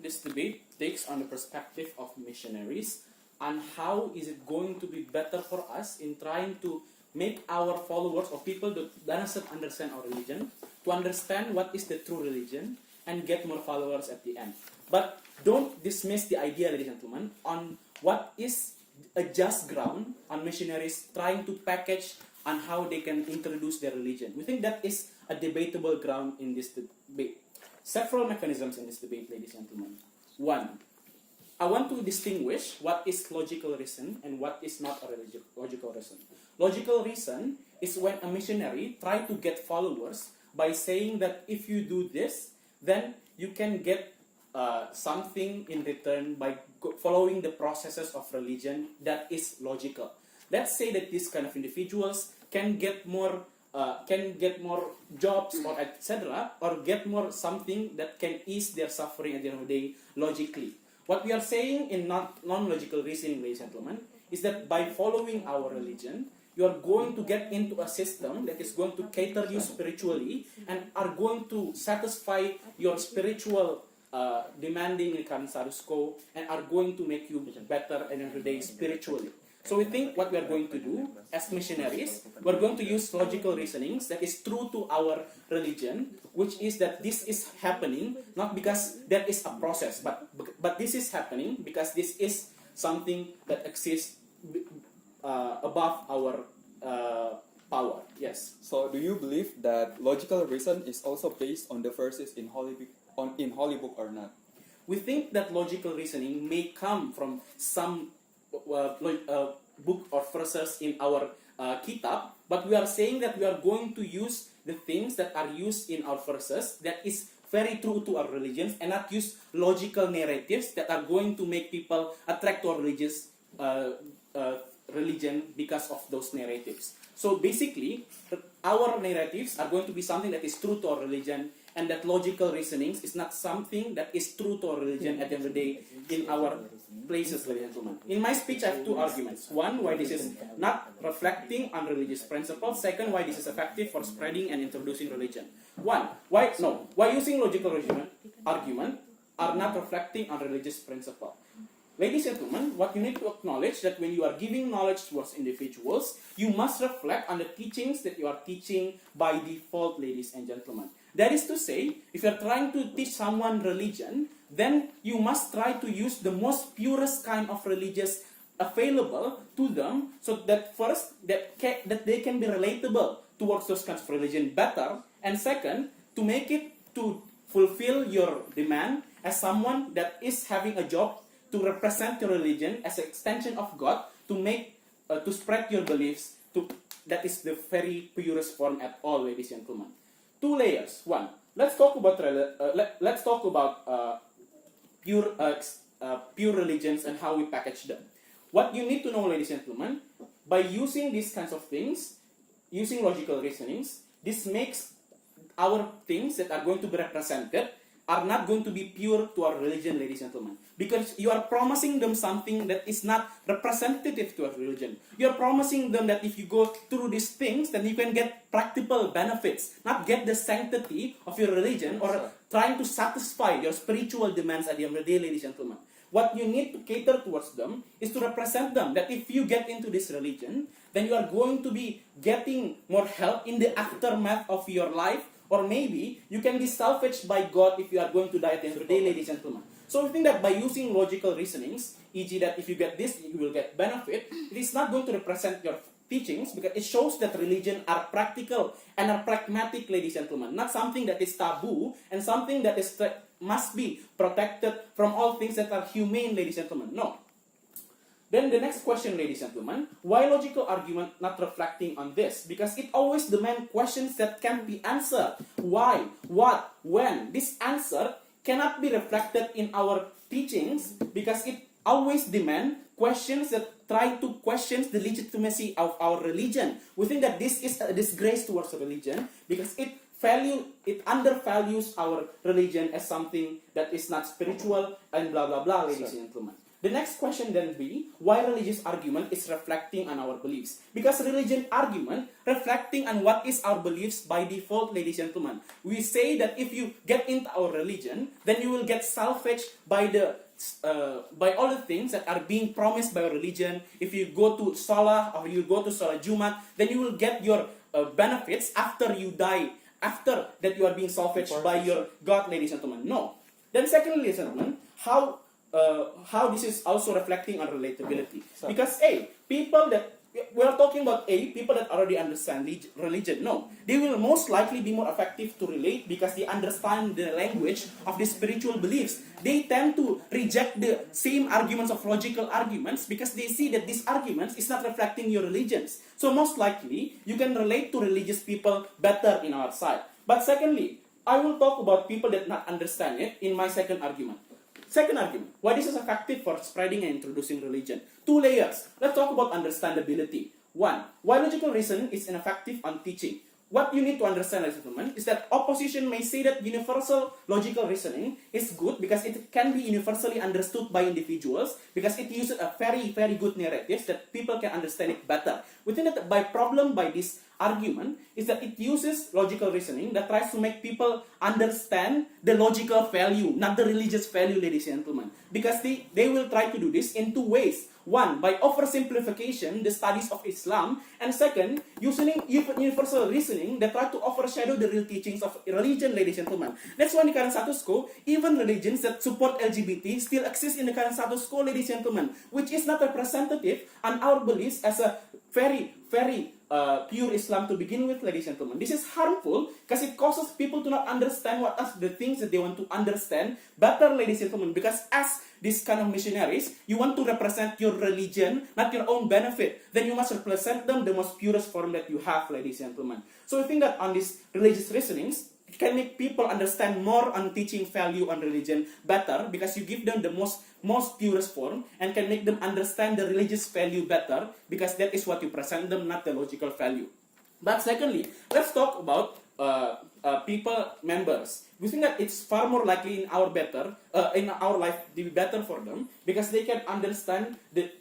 this debate takes on the perspective of missionaries and how is it going to be better for us in trying to make our followers or people that doesn't understand our religion to understand what is the true religion and get more followers at the end. But don't dismiss the idea, ladies and gentlemen, on what is a just ground on missionaries trying to package on how they can introduce their religion. We think that is a debatable ground in this debate. Several mechanisms in this debate, ladies and gentlemen. One, I want to distinguish what is logical reason and what is not a logical reason. Logical reason is when a missionary tries to get followers by saying that if you do this, then you can get something in return by following the processes of religion that is logical. Let's say that these kind of individuals can get more jobs or etc. or get more something that can ease their suffering at the end of the day logically. What we are saying in non-logical reasoning, ladies and gentlemen, is that by following our religion, you are going to get into a system that is going to cater you spiritually and are going to satisfy your spiritual demanding in the current status quo and are going to make you better at the end of the day spiritually. So we think what we are going to do as missionaries, we are going to use logical reasonings that is true to our religion, which is that this is happening not because there is a process, but this is happening because this is something that exists above our power. Yes. So do you believe that logical reason is also based on the verses in Holy Book or not? We think that logical reasoning may come from some book or verses in our kitab, but we are saying that we are going to use the things that are used in our verses that is very true to our religions and not use logical narratives that are going to make people attract to our religion because of those narratives. So basically, our narratives are going to be something that is true to our religion, and that logical reasonings is not something that is true to our religion at the end of the day in our places, ladies and gentlemen. In my speech, I have two arguments. One, why this is not reflecting on religious principles. Second, why this is effective for spreading and introducing religion. One, why using logical argument are not reflecting on religious principle. Ladies and gentlemen, what you need to acknowledge that when you are giving knowledge towards individuals, you must reflect on the teachings that you are teaching by default, ladies and gentlemen. That is to say, if you are trying to teach someone religion, then you must try to use the most purest kind of religious available to them, so that first, that they can be relatable towards those kinds of religion better, and second, to make it to fulfill your demand as someone that is having a job to represent your religion as an extension of God, to spread your beliefs. That is the very purest form at all, ladies and gentlemen. Two layers. One, let's talk about pure religions and how we package them. What you need to know, ladies and gentlemen, by using these kinds of things, using logical reasonings, this makes our things that are going to be represented are not going to be pure to our religion, ladies and gentlemen. Because you are promising them something that is not representative to our religion. You are promising them that if you go through these things, then you can get practical benefits, not get the sanctity of your religion or trying to satisfy your spiritual demands at the end of the day, ladies and gentlemen. What you need to cater towards them is to represent them that if you get into this religion, then you are going to be getting more help in the aftermath of your life. Or maybe you can be salvaged by God if you are going to die at the end of the day, ladies and gentlemen. So we think that by using logical reasonings, e.g. that if you get this, you will get benefit, it is not going to represent your teachings because it shows that religion are practical and are pragmatic, ladies and gentlemen. Not something that is taboo and something that is must be protected from all things that are humane, ladies and gentlemen. No. Then the next question, ladies and gentlemen, why logical argument not reflecting on this? Because it always demands questions that can be answered. Why? What? When? This answer cannot be reflected in our teachings because it always demands questions that try to question the legitimacy of our religion. We think that this is a disgrace towards religion because it undervalues our religion as something that is not spiritual and blah blah blah, ladies and gentlemen. The next question then be, why religious argument is reflecting on our beliefs? Because religion argument reflecting on what is our beliefs by default, ladies and gentlemen. We say that if you get into our religion, then you will get salvaged by all the things that are being promised by our religion. If you go to Salah or you go to Salah Jumat, then you will get your benefits after you die, after that you are being salvaged by your God, ladies and gentlemen. No. Then secondly, ladies and gentlemen, how this is also reflecting on relatability. Because people that we are talking about people that already understand religion. No, they will most likely be more effective to relate because they understand the language of the spiritual beliefs. They tend to reject the same arguments of logical arguments because they see that these arguments is not reflecting your religions. So most likely you can relate to religious people better in our side. But secondly, I will talk about people that not understand it in my second argument. Second argument, why this is effective for spreading and introducing religion. 2 layers. Let's talk about understandability. 1, why logical reasoning is ineffective on teaching. What you need to understand, ladies and gentlemen, is that opposition may say that universal logical reasoning is good because it can be universally understood by individuals because it uses a very, very good narrative that people can understand it better. Within that, by this argument is that it uses logical reasoning that tries to make people understand the logical value, not the religious value, ladies and gentlemen. Because they will try to do this in 2 ways. 1, by oversimplification, the studies of Islam. And second, using universal reasoning that try to overshadow the real teachings of religion, ladies and gentlemen. That's why in the current status quo, even religions that support LGBT still exist in the current status quo, ladies and gentlemen, which is not representative on our beliefs as a very, very pure Islam to begin with, ladies and gentlemen. This is harmful because it causes people to not understand what are the things that they want to understand better, ladies and gentlemen. Because as this kind of missionaries, you want to represent your religion, not your own benefit. Then you must represent them the most purest form that you have, ladies and gentlemen. So I think that on these religious reasonings, it can make people understand more on teaching value on religion better because you give them the most purest form and can make them understand the religious value better because that is what you present them, not the logical value. But secondly, let's talk about people, members. We think that it's far more likely in our life to be better for them because they can understand the